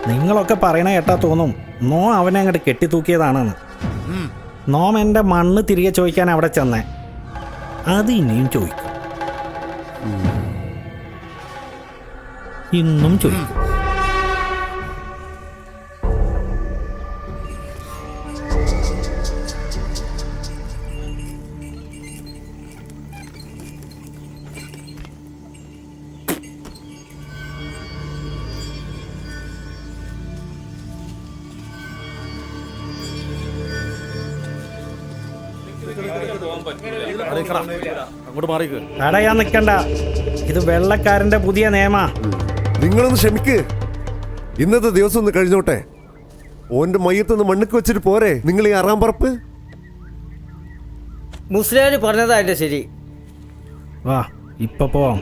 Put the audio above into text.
നിങ്ങളൊക്കെ പറയണ കേട്ടാ തോന്നും നോ അവനെ അങ്ങോട്ട് കെട്ടിത്തൂക്കിയതാണെന്ന്. നോം എൻ്റെ മണ്ണ് തിരികെ ചോദിക്കാൻ അവിടെ ചെന്നേ. അത് ഇനിയും ചോദിക്കും, ഇന്നും ചോദിക്കും. അങ്ങോട്ട് മാറിക്ക്. തടയാൻ നിൽക്കണ്ട, ഇത് വെള്ളക്കാരൻ്റെ പുതിയ നിയമാ. നിങ്ങളൊന്ന് ക്ഷമിക്ക്, ഇന്നത്തെ ദിവസം ഒന്ന് കഴിഞ്ഞോട്ടെ. ഓന്റെ മയ്യത്തൊന്ന് മണ്ണിക്ക് വെച്ചിട്ട് പോരെ നിങ്ങൾ ഈ അറാം പറപ്പ്. മുസ്ലിയാർ പറഞ്ഞതാ എൻ്റെ ശരി. വാ ഇപ്പൊ പോവാം.